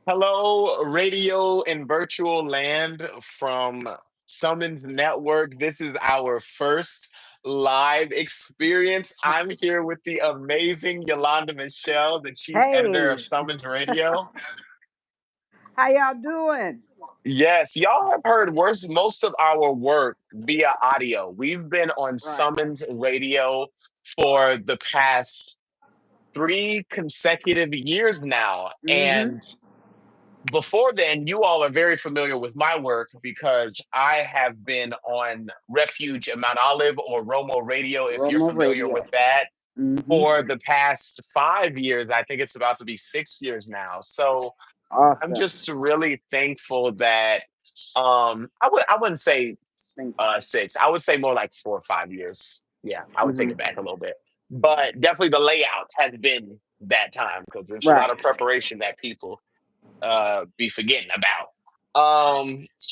Hello, radio and virtual land from Summons Network. This is our first live experience. I'm here with the amazing Yolanda Michelle, the chief editor of Hey, Summons Radio. how y'all doing? Yes, y'all have heard most of our work via audio. We've been on Right. Summons Radio for the past three consecutive years now. Mm-hmm. And before then, you all are very familiar with my work because I have been on Refuge in Mount Olive or Romo Radio, if you're Romo familiar Radio. with that, Mm-hmm. for the past 5 years. I think it's about to be 6 years now. So I'm Awesome. just really thankful that I wouldn't say Thank six. I would say more like 4 or 5 years. Yeah, I you. would take it Mm-hmm. back a little bit. But definitely the layout has been that time because there's a lot Right. of preparation that people be forgetting about.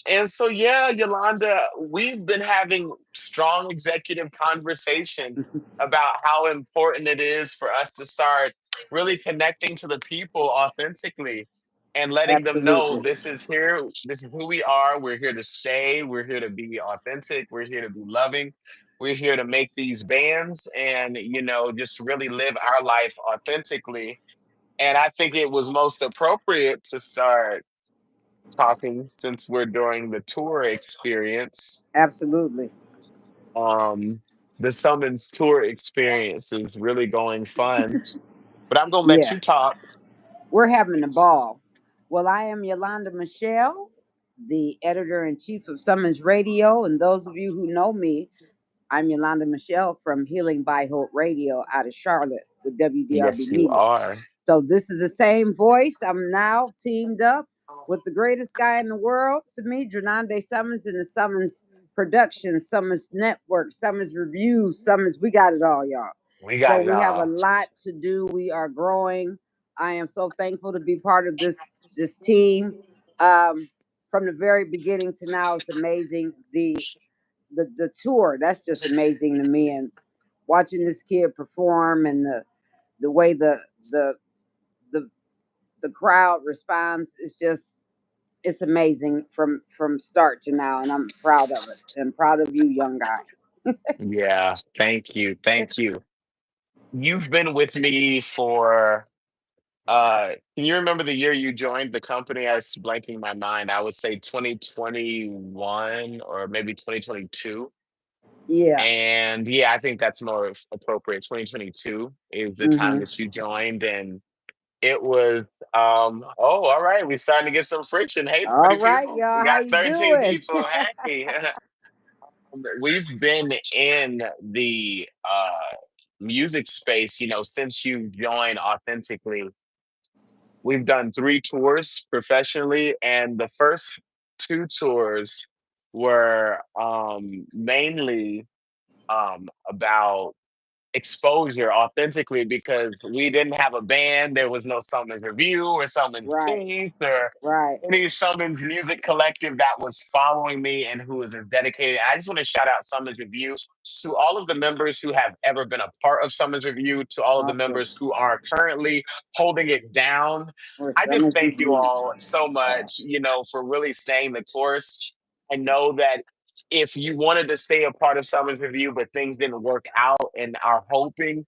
And so yeah, Yolanda, we've been having strong executive conversation about how important it is for us to start really connecting to the people authentically and letting them know Absolutely. this is who we are, we're here to stay, we're here to be authentic, we're here to be loving, we're here to make these bands and just really live our life authentically. And I think it was most appropriate to start talking since we're during the tour experience. Absolutely. Um, the Summons tour experience is really going fun, but I'm gonna let Yeah. you talk. We're having a ball. Well, I am Yolanda Michelle, the editor in chief of Summons Radio. And those of you who know me, I'm Yolanda Michelle from Healing by Hope Radio out of Charlotte with WDRB Yes, you Media. are. So this is the same voice. I'm now teamed up with the greatest guy in the world to me, Drananda Summons and the Summons Production, Summons Network, Summons Review, Summons. We got it all, y'all. We So got it we have a all. lot to do. We are growing. I am so thankful to be part of this team. Um, from the very beginning to now, it's amazing. The tour, that's just amazing to me. And watching this kid perform and the way the the the crowd responds is just it's amazing from start to now, and I'm proud of it and proud of you, young guy. Yeah, thank you. Thank you. You've been with me for can you remember the year you joined the company? I was blanking my mind. I would say 2021 or maybe 2022. Yeah. And yeah, I think that's more appropriate. 2022 is the time Mm-hmm. that you joined, and it was oh, all right. We're starting to get some friction. Hey, All 30 right, people. We y'all, how got you 13 doing? people. Hey. We've been in the music space, since you joined authentically. We've done three tours professionally, and the first two tours were mainly about exposure authentically because we didn't have a band. There was no Summons Review or Summons Right, Peace or right. any Summons music collective that was following me and who was as dedicated. I just want to shout out Summons Review to all of the members who have ever been a part of Summons Review, to all of the Awesome. members who are currently holding it down. We're I just Summers thank you Review. all so much, for really staying the course. I know that if you wanted to stay a part of Summer's Review, but things didn't work out and are hoping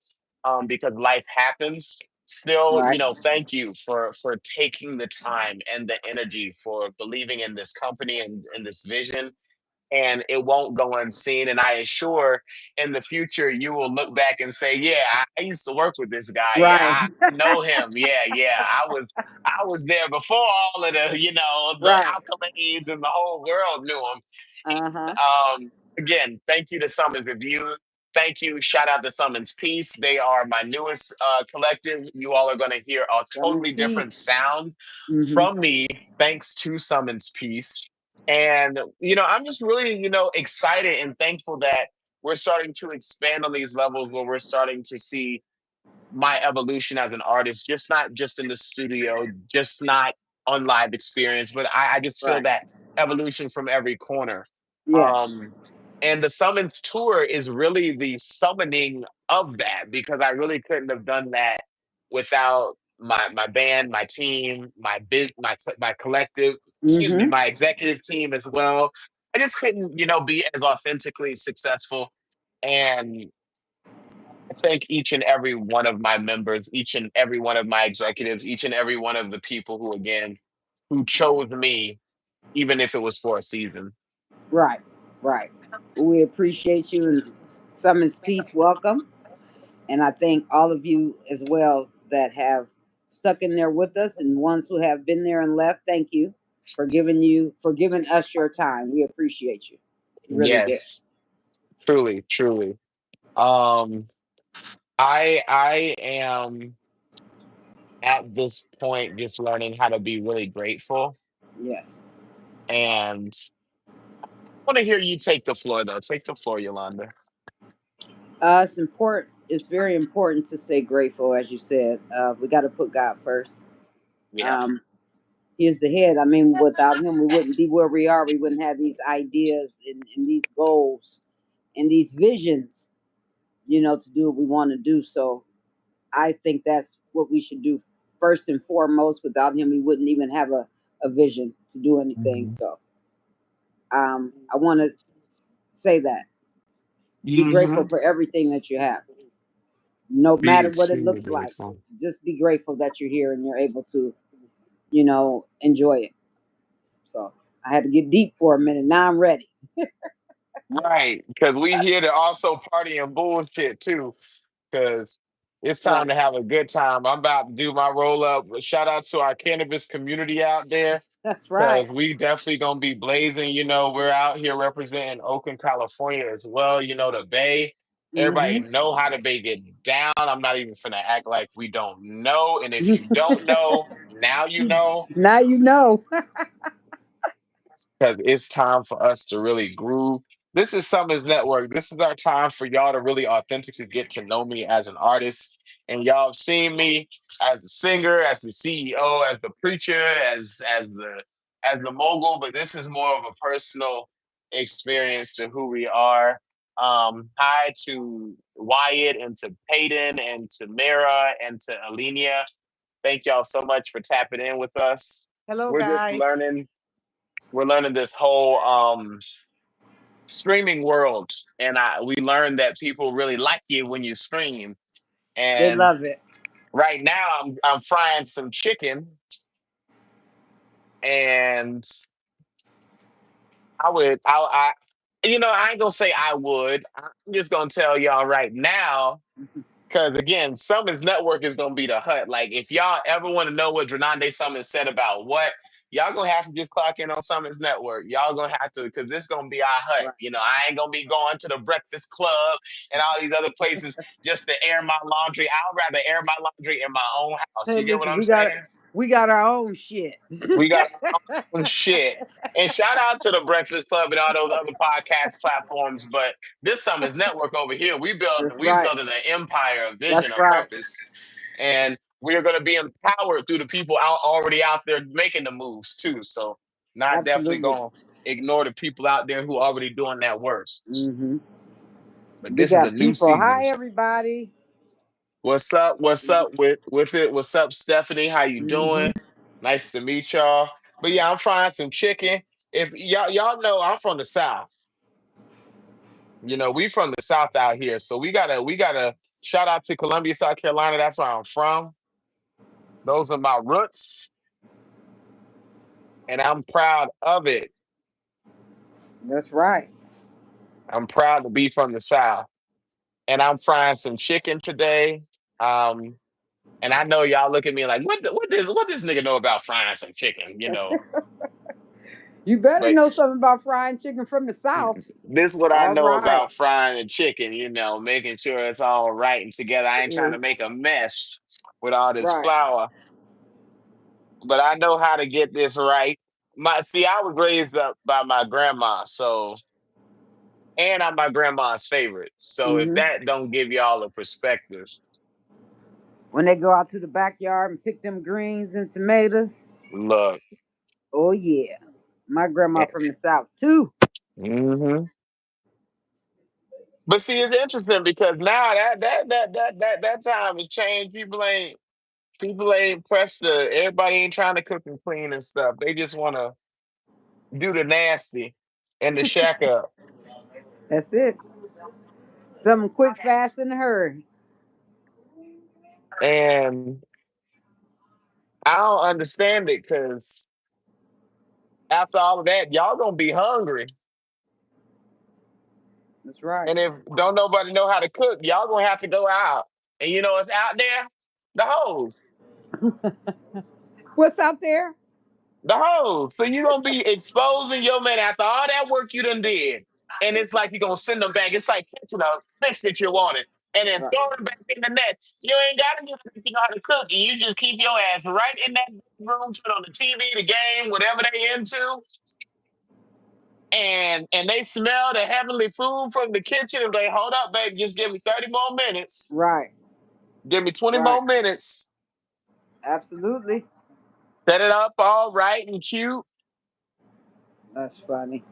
because life happens, still, Right, thank you for taking the time and the energy for believing in this company and this vision. And it won't go unseen. And I assure in the future you will look back and say, "Yeah, I used to work with this guy. Yeah, right, I know him. Yeah, yeah, I was there before all of the right. accolades and the whole world knew him." Uh-huh. Again, thank you to Summons Review. Thank you. Shout out to Summons Peace. They are my newest collective. You all are going to hear a Summers totally different Peace. sound Mm-hmm. from me thanks to Summons Peace. And, I'm just really, excited and thankful that we're starting to expand on these levels where we're starting to see my evolution as an artist, just in the studio, just not on live experience, but I just feel Right. that evolution from every corner. Yes. Um, and the Summons tour is really the summoning of that because I really couldn't have done that without my band, my team, my collective, excuse me, Mm-hmm. my executive team as well. I just couldn't, be as authentically successful. And I thank each and every one of my members, each and every one of my executives, each and every one of the people who, again, who chose me, even if it was for a season. Right, right. We appreciate you and Summons Peace. Welcome. And I thank all of you as well that have stuck in there with us and ones who have been there and left. Thank you for giving us your time. We appreciate you. We really did. Yes, truly, truly. Um, I am at this point just learning how to be really grateful. Yes. And I want to hear you take the floor, though. Take the floor, Yolanda. It's important. It's very important to stay grateful, as you said. We got to put God first. Yeah. Um, he is the head. I mean, without him, we wouldn't be where we are. We wouldn't have these ideas and these goals and these visions, to do what we want to do. So I think that's what we should do first and foremost. Without him, we wouldn't even have a vision to do anything. Hmm. So I want to say that. Be grateful Hmm. for everything that you have, no Be matter what it extremely looks like. grateful. Just be grateful that you're here and you're able to, enjoy it. So I had to get deep for a minute. Now I'm ready. Right. Because we here to also party and bullshit too. Because it's time Right. to have a good time. I'm about to do my roll up. Shout out to our cannabis community out there. That's right. Because we definitely gonna be blazing. We're out here representing Oakland, California as well. The Bay. Everybody Hmm. know how the Bay get down. I'm not even finna act like we don't know. And if you don't know, now you know. Now you know. Because it's time for us to really groove. This is Summers Network. This is our time for y'all to really authentically get to know me as an artist. And y'all have seen me as the singer, as the CEO, as the preacher, as the mogul, but this is more of a personal experience to who we are. Hi to Wyatt and to Peyton and to Mara and to Alenia. Thank y'all so much for tapping in with us. Hello, We're just guys. learning this whole streaming world, and we learned that people really like you when you stream. They And love it. right now I'm frying some chicken, and I ain't gonna say I would. I'm just gonna tell y'all right now. Because again, Summons Network is gonna be the hut. Like, if y'all ever want to know what Drananda Summons said about what, y'all gonna have to just clock in on Summons Network. Y'all gonna have to, because this gonna be our hut. Right. I ain't gonna be going to the Breakfast Club and all these other places just to air my laundry. I'd rather air my laundry in my own house. Hey, You get what listen, I'm saying? we got our own shit. We got our own shit. And shout out to the Breakfast Club and all those other podcast platforms. But this Summons Network over here, That's we right. building an empire, a That's vision, a right. purpose, and we are going to be empowered through the people already out there making the moves too. So, not definitely Absolutely. going to ignore the people out there who already doing that work. Hmm. But We this is a got new people. season. Hi, everybody. What's up? What's up with it? What's up, Stephanie? How you Hmm. doing? Nice to meet y'all. But yeah, I'm frying some chicken. If y'all know, I'm from the South. We from the South out here, so we gotta shout out to Columbia, South Carolina. That's where I'm from. Those are my roots, and I'm proud of it. That's right. I'm proud to be from the South, and I'm frying some chicken today. Um, and I know y'all look at me like, what does nigga know about frying some chicken? You better But know something about frying chicken from the South. this is what I All know right. about frying a chicken, making sure it's all right and together. I ain't trying Yeah. to make a mess with all this Right. flour, but I know how to get this right. I was raised up by my grandma, and I'm my grandma's favorite. So if Hmm. that don't give y'all a perspective, When they go out to the backyard and pick them greens and tomatoes. look. Oh yeah. My grandma from the South too. Hmm. But see, it's interesting because now that time has changed. People ain't. People ain't pressed the. Everybody ain't trying to cook and clean and stuff. They just want to do the nasty and the shack up. That's it. Something quick, fast, in a hurry. And I don't understand it because after all of that, y'all gonna be hungry. That's right. And if don't nobody know how to cook, y'all gonna have to go out. And you know what's out there? The hose. What's out there? The hose. So you gonna be exposing your man after all that work you done did. And it's like you're gonna send them back. It's like catching a fish that you wanted and then Right. throwing it back in the net. You ain't gotta do anything how to cook. And you just keep your ass right in that room, turn on the TV, the game, whatever they into, and they smell the heavenly food from the kitchen and they hold up, baby, just give me 30 more minutes. Right. Give me 20 Right. more minutes. Absolutely. Set it up all right and cute. That's funny.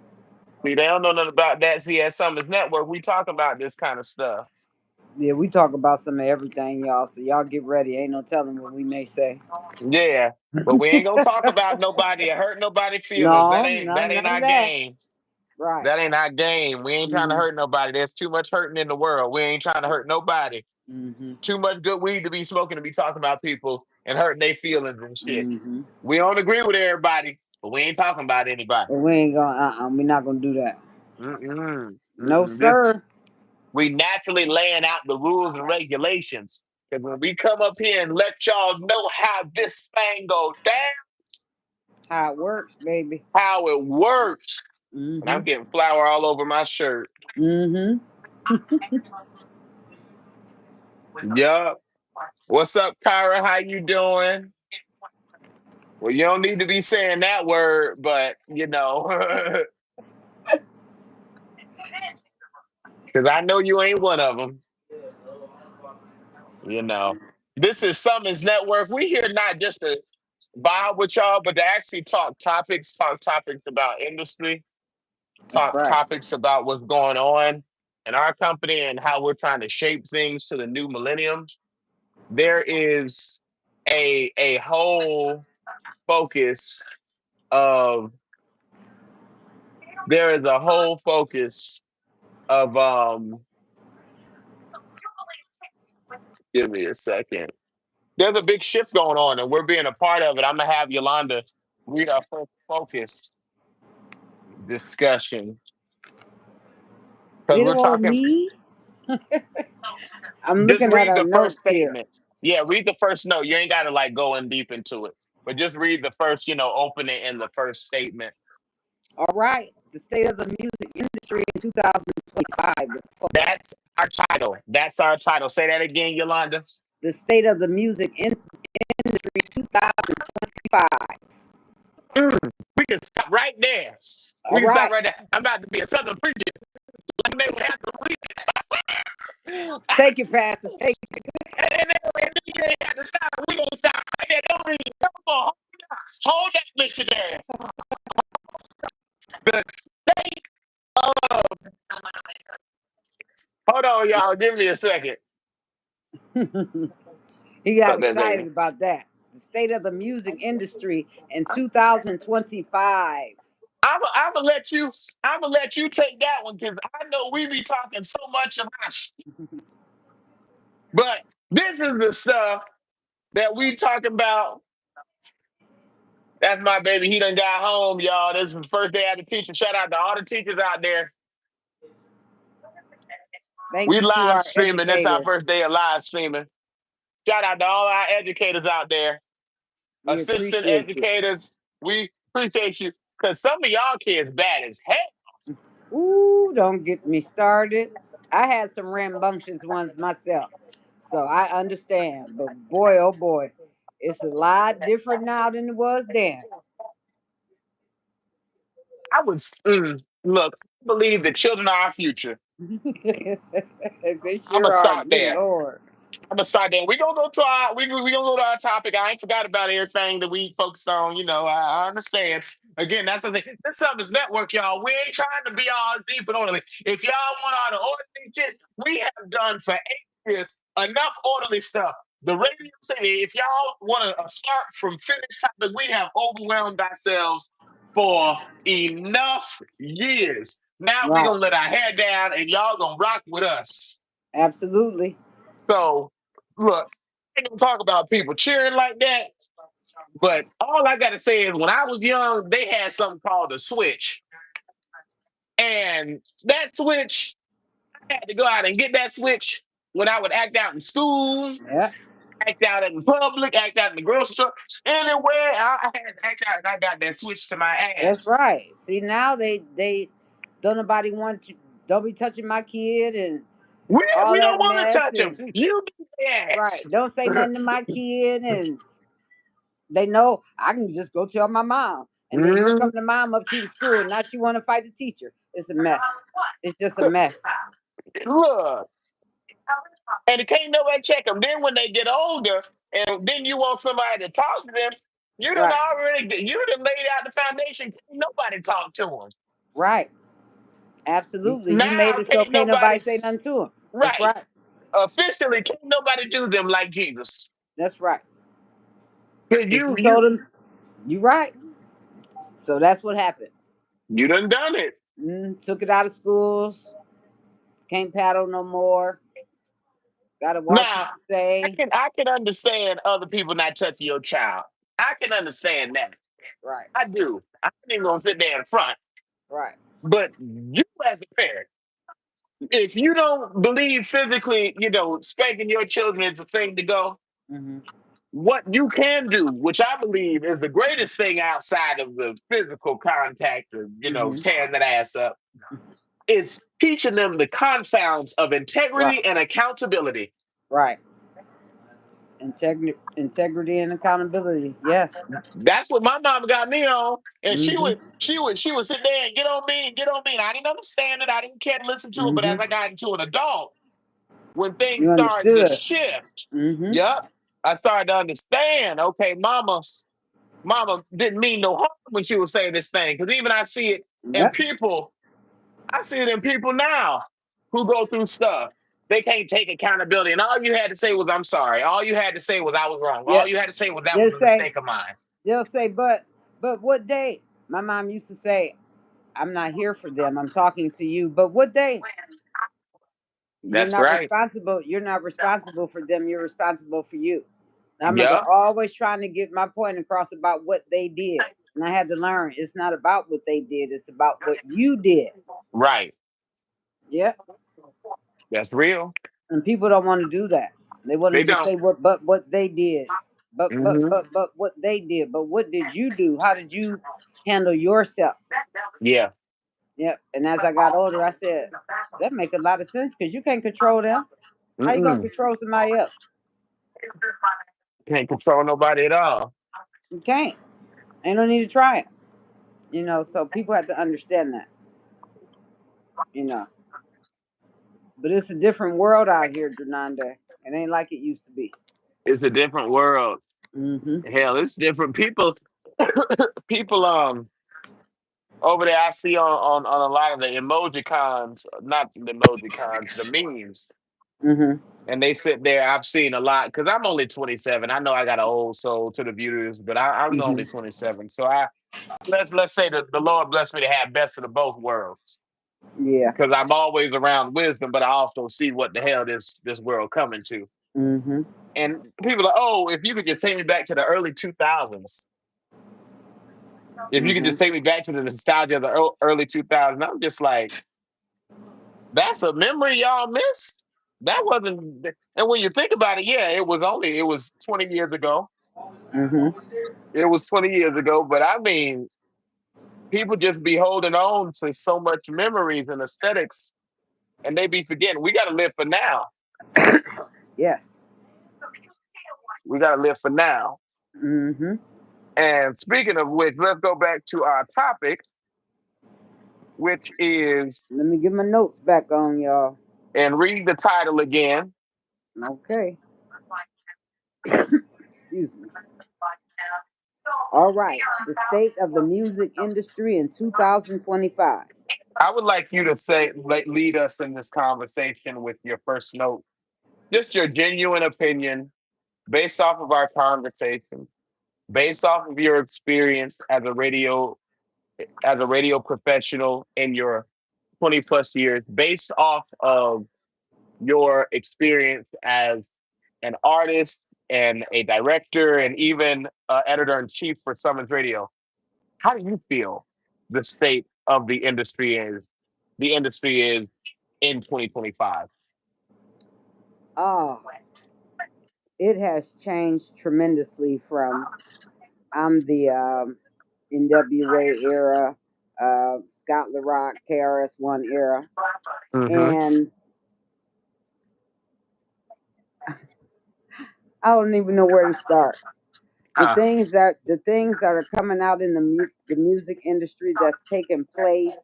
See, they don't know nothing about that. See, at Summers Network, we talk about this kind of stuff. Yeah, we talk about some of everything, y'all. So y'all get ready. Ain't no telling what we may say. Yeah. But we ain't gonna talk about nobody or hurt nobody's feelings. That No, ain't that ain't none of our that. game. Right. That ain't our game. We ain't trying to Mhm. hurt nobody. There's too much hurting in the world. We ain't trying to hurt nobody. Mhm. Too much good weed to be smoking to be talking about people and hurting their feelings and shit. Mhm. We don't agree with everybody, but we ain't talking about anybody. But we ain't gonna. We're not gonna do that. Mm-mm. No, Mm-mm. This sir. we naturally laying out the rules and regulations. Because when we come up here and let y'all know how this thing go down, How it works, baby. how it works, and I'm Mhm. getting flour all over my shirt. Mhm. Yup. What's up, Kyra? How you doing? Well, you don't need to be saying that word, but you know, because I know you ain't one of them. You know, this is Summons Network. We here not just to vibe with y'all, but to actually talk topics about industry, That's talk right. topics about what's going on in our company and how we're trying to shape things to the new millennium. There is a whole focus of there is a whole focus of give me a second. There's a big shift going on and we're being a part of it. I'm gonna have Yolanda read our first focus discussion because Good we're old talking. me. I'm Just looking at read our the first notes here. statement. Yeah, read the first note. You ain't got to like go in deep into it, but just read the first, opening in the first statement. All right. The state of the music industry in 2025. The focus. That's our title. That's our title. Say that again, Yolanda. The state of the music industry 2025. Mm, we can stop right there. All We can stop right. right there. I'm about to be a southern preacher. Like they would have to read it. Take it, Pastor. Take it. And then you ain't have to stop. We gonna stop right there. Don't read it. Come on, hold that missionary. The state of hold on, y'all. Give me a second. He got Fuck that excited baby. about that. The state of the music industry in 2025. I'm gonna let you. I'm gonna let you take that one because I know we be talking so much about, but this is the stuff that we talking about. That's my baby. He done got home, y'all. This is the first day of the teacher. Shout out to all the teachers out there. Thank We you to live our streaming. This our educators. first day of live streaming. Shout out to all our educators out there, We assistant appreciate you. educators. We appreciate you because some of y'all kids bad as heck. Ooh, don't get me started. I had some rambunctious ones myself, so I understand. But boy, oh boy, it's a lot different now than it was then. I was look. I believe the children are our future. They I'm gonna sure are. stop Good there. Lord. I'm gonna start there. We gonna go to our we gonna go to our topic. I ain't forgot about everything that we focused on. I understand. Again, that's the thing. This Summers Network, y'all. We ain't trying to be all deep and orderly. If y'all want all the orderly shit, we have done for 8 years enough orderly stuff. The radio city, if y'all want to start from finished topic, we have overwhelmed ourselves for enough years. Now we're Right. gonna let our hair down and y'all gonna rock with us. Absolutely. So look, I ain't gonna talk about people cheering like that, but all I gotta say is when I was young, they had something called a switch. And that switch, I had to go out and get that switch when I would act out in school, Yeah. act out in public, act out in the grocery store, anywhere. I had to act out, and I got that switch to my That's ass. right. See, now they don't nobody want you. Don't be touching my kid and all We don't that want to mess. touch them. And You do the ass. right, don't say nothing to my kid. And they know I can just go tell my mom. And then here Mhm. comes the mom up to the school. Now she want to fight the teacher. It's a mess. It's just a mess. Look, and it can't nobody check them. Then when they get older, and then you want somebody to talk to them, Right. you done laid out the foundation. Can't nobody talk to them. Right. Absolutely. You Now made it so can't can't nobody nobody. say nothing to him. That's Right. right. Officially, can't nobody do them like Jesus. That's right. Cause Because you told him, you right. So that's what happened. you done it. Took it out of schools. Can't paddle no more. Got to watch what Now you say. I can understand other people not touching your child. I can understand that. Right. I do. I ain't even gonna sit there in front. Right. But you as a parent, if you don't believe physically, spanking your children is a thing to go, Hmm. what you can do, which I believe is the greatest thing outside of the physical contact of, Hmm. tearing that ass up, is teaching them the confounds of Right. integrity and accountability. Right. Integrity and accountability. Yes. That's what my mom got me on. And Hmm. she would sit there and get on me and get on me. And I didn't understand it. I didn't care to listen to it. But as Hmm. I got into an adult, when things You started to understood. shift, Hmm. yep, I started to understand, okay, mama didn't mean no harm when she was saying this thing. Because even in Yep. people, I see it in people now who go through stuff. They can't take accountability. And all you had to say was, I'm sorry. All you had to say was, I was wrong. All Yep. you had to say was, that They'll was a say, mistake of mine. they'll say, but what day? My mom used to say, I'm not here for them. I'm talking to you. But what day? You're That's not right. responsible. You're not responsible for them. You're responsible for you. I remember Yeah, always trying to get my point across about what they did. And I had to learn it's not about what they did, it's about what you did. right. Yeah. That's real. And people don't want to do that. They want to They just don't. say what they did. Hmm. But what they did. But what did you do? How did you handle yourself? Yeah. Yep. And as I got older, I said, that make a lot of sense because you can't control them. How you gonna Mm-mm. control somebody else? Can't control nobody at all. You can't. Ain't no need to try it. So people have to understand that, you know. But it's a different world out here, Drananda. It ain't like it used to be. It's a different world. Hmm. Hell, it's different people. People over there I see on a lot of the emoji cons, not the emoji cons, the memes. Hmm. And they sit there. I've seen a lot because I'm only 27. I know I got an old soul to the viewers, but I'm only Hmm. 27. So let's say that the Lord blessed me to have best of the both worlds Yeah. because I'm always around wisdom, but I also see what the hell this world coming to. Hmm. And people are, oh, if you could just take me back to the early 2000s, if you could Hmm. just take me back to the nostalgia of the early 2000s, I'm just like, that's a memory y'all miss. That wasn't, and when you think about it, yeah, it was 20 years ago. Hmm. It was 20 years ago, but I mean, people just be holding on to so much memories and aesthetics, and they be forgetting. We got to live for now. Yes. We got to live for now. Hmm. And speaking of which, let's go back to our topic, which is, Let me get my notes back on, y'all. and read the title again. Okay. Excuse me. All right. The state of the music industry in 2025. I would like you to lead us in this conversation with your first note, just your genuine opinion. based off of our conversation, based off of your experience as a radio professional in your 20 plus years, based off of your experience as an artist and a director and even editor in chief for Summons Radio, how do you feel the state of the industry is in 2025? Oh, it has changed tremendously from I'm the NWA era, Scott LaRock, KRS-One era, Mm-hmm. and I don't even know where to start. Huh. The things that are coming out in the music industry that's taking place,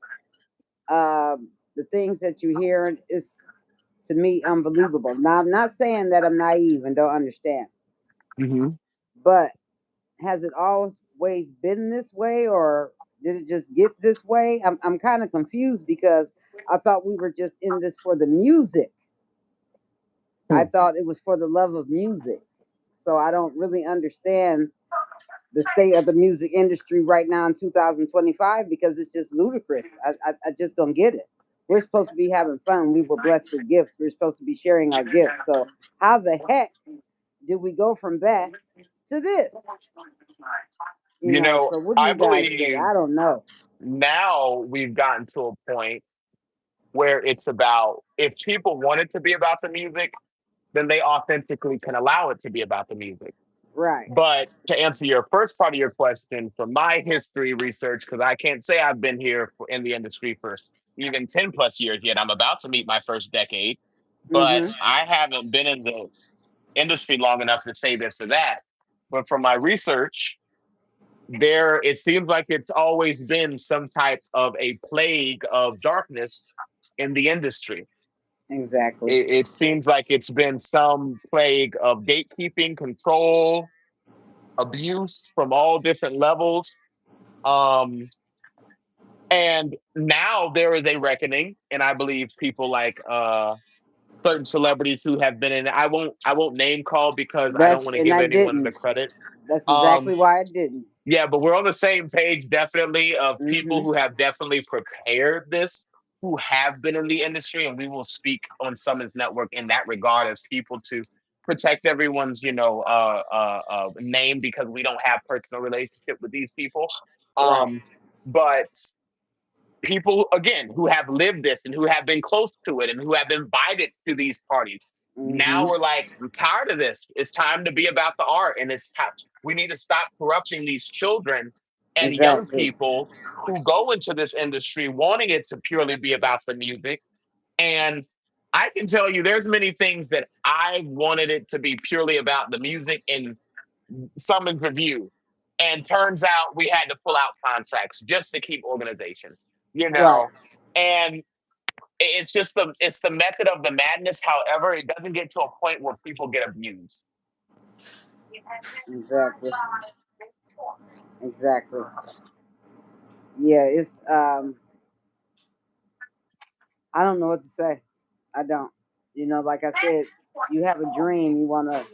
the things that you hear is to me unbelievable. Now I'm not saying that I'm naive and don't understand, Mm-hmm. but has it always been this way, or did it just get this way? I'm kind of confused because I thought we were just in this for the music. I thought it was for the love of music. So I don't really understand the state of the music industry right now in 2025 because it's just ludicrous. I just don't get it. We're supposed to be having fun. We were blessed with gifts. We're supposed to be sharing our gifts. So how the heck did we go from that to this? You know, So what do I you guys say? believe I don't know. now we've gotten to a point where it's about if people want it to be about the music, then they authentically can allow it to be about the music. Right. But to answer your first part of your question, from my history research, because I can't say I've been here in the industry for even 10 plus years yet. I'm about to meet my first decade, but Mm-hmm. I haven't been in the industry long enough to say this or that. But from my research, there it seems like it's always been some type of a plague of darkness in the industry. Exactly. It seems like it's been some plague of gatekeeping, control, abuse from all different levels. Um, and now there is a reckoning, and I believe people like certain celebrities who have been in. I won't name call because I don't That's want to and give I anyone the didn't. credit. That's Um, exactly why I didn't. yeah, but we're on the same page, definitely, of people Mm-hmm. who have definitely prepared this, who have been in the industry, and we will speak on Summons Network in that regard as people to protect everyone's, name because we don't have personal relationship with these people. Right. Um, but people again who have lived this and who have been close to it and who have been invited to these parties. Now Mm-hmm. we're like, I'm tired of this. It's time to be about the art, and it's time. We need to stop corrupting these children and young Exactly. people who go into this industry wanting it to purely be about the music. And I can tell you, there's many things that I wanted it to be purely about the music and summons review. And turns out we had to pull out contracts just to keep organization, you Right. know. And it's just the method of the madness. However, it doesn't get to a point where people get abused. Exactly. Exactly. Yeah, it's I don't know what to say. I don't. Like I said, you have a dream, you want to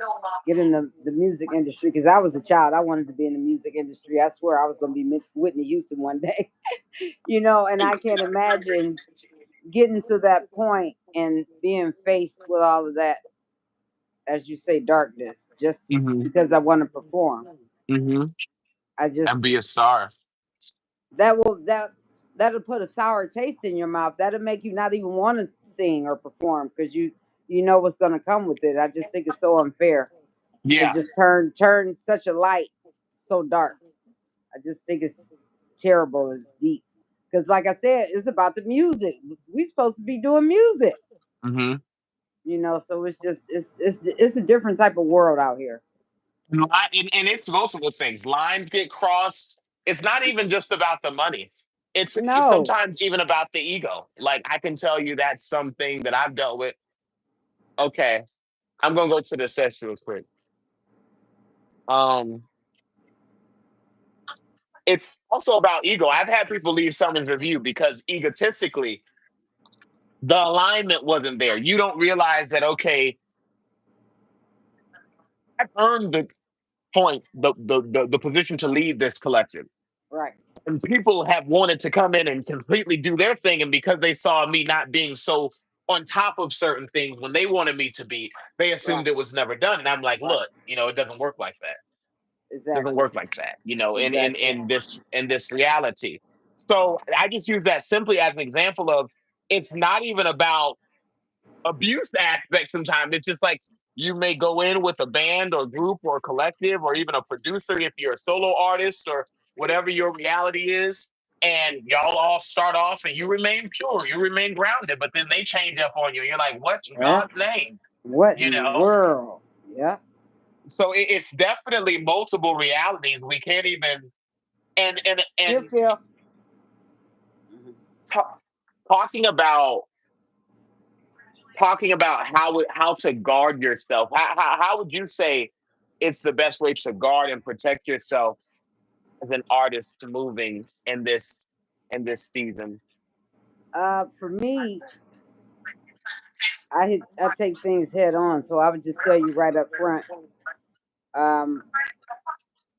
get in the music industry because I was a child. I wanted to be in the music industry. I swear I was going to be Whitney Houston one day. And I can't imagine getting to that point and being faced with all of that, as you say, darkness, just Hmm. because I want to perform. Hmm. I just And be a star. that'll put a sour taste in your mouth. That'll make you not even want to sing or perform because you know what's going to come with it. I just think it's so unfair to Yeah. just turn such a light so dark. I just think it's terrible. It's deep because, like I said, it's about the music. We supposed to be doing music, Hmm. So it's just it's a different type of world out here. And it's multiple things. Lines get crossed. It's not even just about the money. It's No, sometimes even about the ego. Like I can tell you that's something that I've dealt with. Okay, I'm gonna go to the session real quick. Um, it's also about ego. I've had people leave someone's review because egotistically, the alignment wasn't there. You don't realize that, okay, I've earned the the position to lead this collective. Right. And people have wanted to come in and completely do their thing. And because they saw me not being so on top of certain things when they wanted me to be, they Right. assumed it was never done. And I'm like, Right. look, it doesn't work like that. Doesn't Exactly. work like that, Exactly. in this reality. So I just use that simply as an example of it's not even about abuse aspect sometimes. It's just like you may go in with a band or group or collective or even a producer if you're a solo artist or whatever your reality is. And y'all all start off and you remain pure, you remain grounded, but then they change up on you. You're like, what in Yeah. God's name? What You in the know? world? Yeah. So it's definitely multiple realities. We can't even Here, and Phil. Mhm. ta- talking about how to guard yourself. How would you say it's the best way to guard and protect yourself as an artist moving in this season? For me, I take things head on, so I would just tell you right up front um,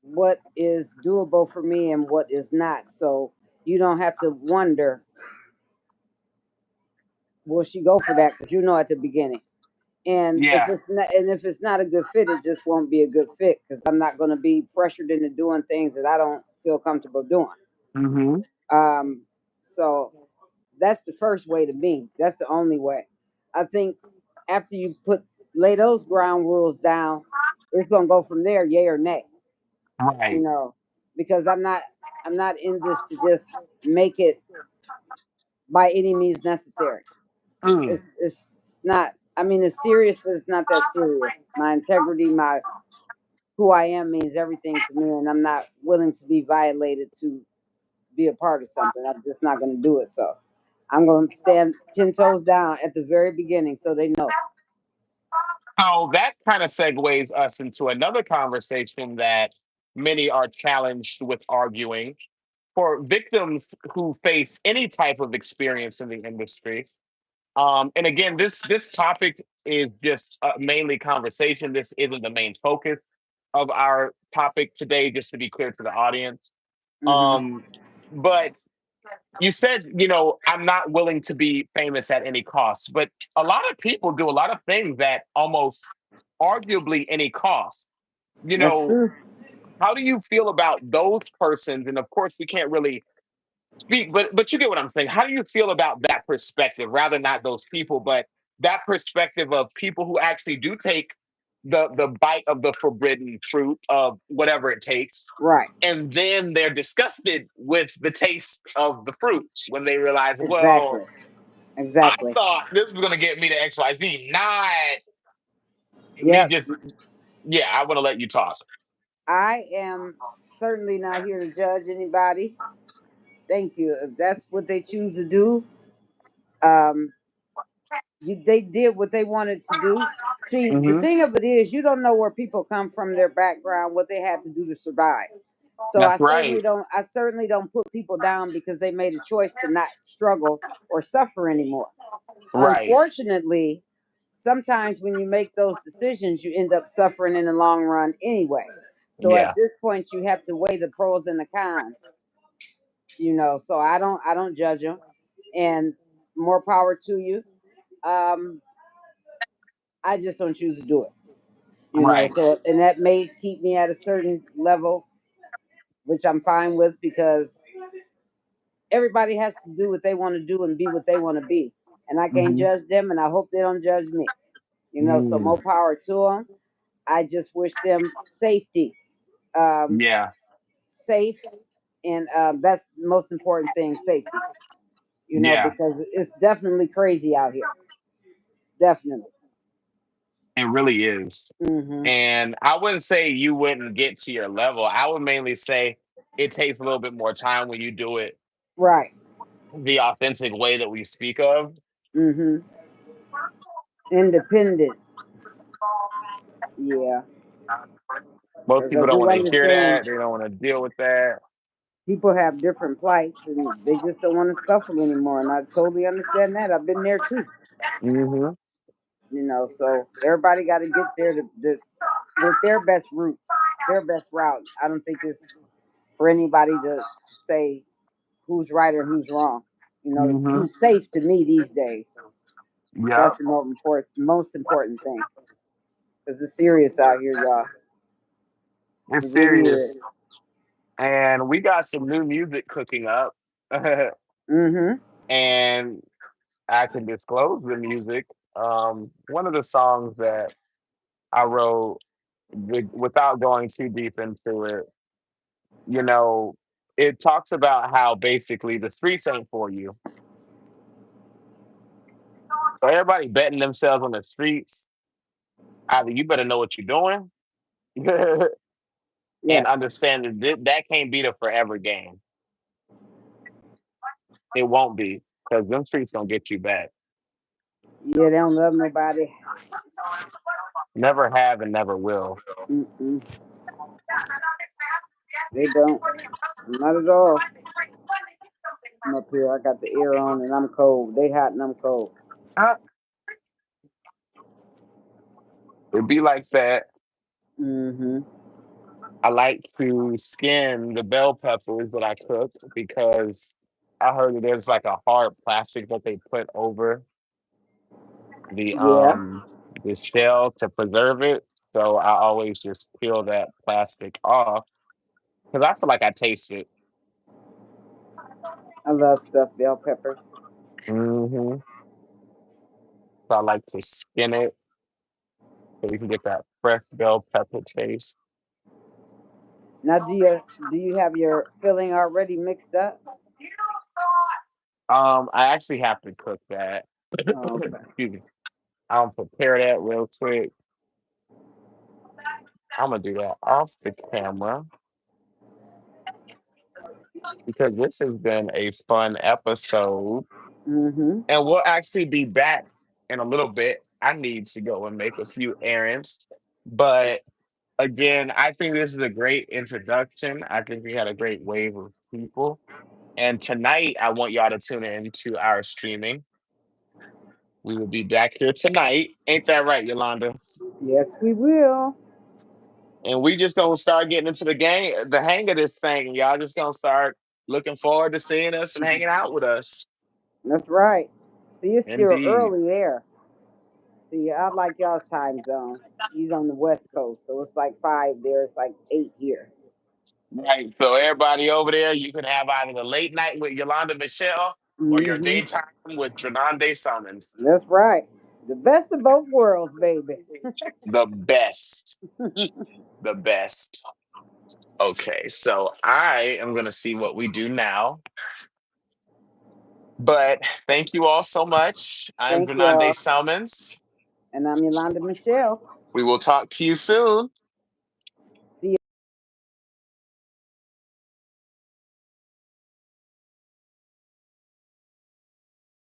what is doable for me and what is not. So you don't have to wonder, will she go for that? Because you know at the beginning. Yeah. And if it's not a good fit, it just won't be a good fit because I'm not going to be pressured into doing things that I don't feel comfortable doing. Hmm. Um, so that's the first way to be. That's the only way. I think after you lay those ground rules down, it's gonna go from there, yay or nay. You Right. know, because I'm not in this to just make it by any means necessary. Mm. It's not. I mean, it's serious, but it's not that serious. My integrity, my who I am means everything to me, and I'm not willing to be violated to be a part of something. I'm just not going to do it. So I'm going to stand 10 toes down at the very beginning so they know. So that kind of segues us into another conversation that many are challenged with arguing. For victims who face any type of experience in the industry, and again, this topic is just mainly conversation. This isn't the main focus of our topic today, just to be clear to the audience. Hmm. Um, but you said, I'm not willing to be famous at any cost. But a lot of people do a lot of things at almost arguably any cost. You That's know, true. how do you feel about those persons? And of course, we can't really speak, but you get what I'm saying. How do you feel about that perspective? Rather not those people, but that perspective of people who actually do take the bite of the forbidden fruit of whatever it takes, Right. and then they're disgusted with the taste of the fruit when they realize, well, Exactly. I Exactly. thought this was going to get me to XYZ, not me Yep. just, yeah, I want to let you talk. I am certainly not here to judge anybody. Thank you. If that's what they choose to do, um, they did what they wanted to do. See, the Hmm. thing of it is, you don't know where people come from, their background, what they had to do to survive. So That's right. I certainly don't put people down because they made a choice to not struggle or suffer anymore. Right. Unfortunately, sometimes when you make those decisions, you end up suffering in the long run anyway. So at Yeah. this point, you have to weigh the pros and the cons. So I don't judge them, and more power to you. Um, I just don't choose to do it. Right. So and that may keep me at a certain level, which I'm fine with because everybody has to do what they want to do and be what they want to be, and I can't Hmm. judge them, and I hope they don't judge me. So Mm. more power to them. I just wish them safety, um, Yeah. safe, and that's the most important thing, safety. Yeah. Because it's definitely crazy out here. Definitely. It really is. Hmm. And I wouldn't say you wouldn't get to your level. I would mainly say it takes a little bit more time when you do it Right. the authentic way that we speak of. Hmm. Independent. Yeah. Most Because I people don't do want to hear understand that. They don't want to deal with that. people have different plights and they just don't want to scuffle anymore. And I totally understand that. I've been there too. Hmm. So everybody got to get there. with their best route, their best route. I don't think it's for anybody to say who's right or who's wrong. You know, Hmm. who's safe to me these days. Yep, That's the most important thing. Cause it's serious out here, y'all. It it's really is. serious. And we got some new music cooking up. Mm-hmm. And I can disclose the music. One of the songs that I wrote, without going too deep into it, you know, it talks about how basically the streets ain't for you. So everybody betting themselves on the streets, either you better know what you're doing and Yes. understand that that can't be the forever game. It won't be because them streets gonna get you back. Yeah, they don't love nobody. Never have and never will. Mm-mm. They don't. Not at all. I'm up here. I got the air on and I'm cold. They hot and I'm cold. Uh, It be like that. Mm-hmm. I like to skin the bell peppers that I cook because I heard that there's like a hard plastic that they put over the Yeah, um the shell to preserve it. So I always just peel that plastic off because I feel like I taste it. I love stuffed bell peppers. Hmm. So I like to skin it so you can get that fresh bell pepper taste. Now, do you have your filling already mixed up? I actually have to cook that. Oh, okay. Excuse me. I'll prepare that real quick. I'm gonna do that off the camera because this has been a fun episode. Mm-hmm. And we'll actually be back in a little bit. I need to go and make a few errands. But again, I think this is a great introduction. I think we had a great wave of people. And tonight, I want y'all to tune in to our streaming. We will be back here tonight. Ain't that right, Yolanda? Yes, we will. And we just gonna start getting into the hang of this thing. Y'all just gonna start looking forward to seeing us and hanging out with us. That's right. See, it's still Indeed. early there. See, I like y'all's time zone. He's on the West Coast, so it's like 5 there. It's like 8 here. Right. So everybody over there, you can have either the late night with Yolanda Michelle or your Mm-hmm. daytime with Drananda Summons. That's right. The best of both worlds, baby. The best. The best. Okay, so I am gonna see what we do now. But thank you all so much. I'm Thank Drananda y'all. Summons. And I'm Yolanda Michelle. We will talk to you soon.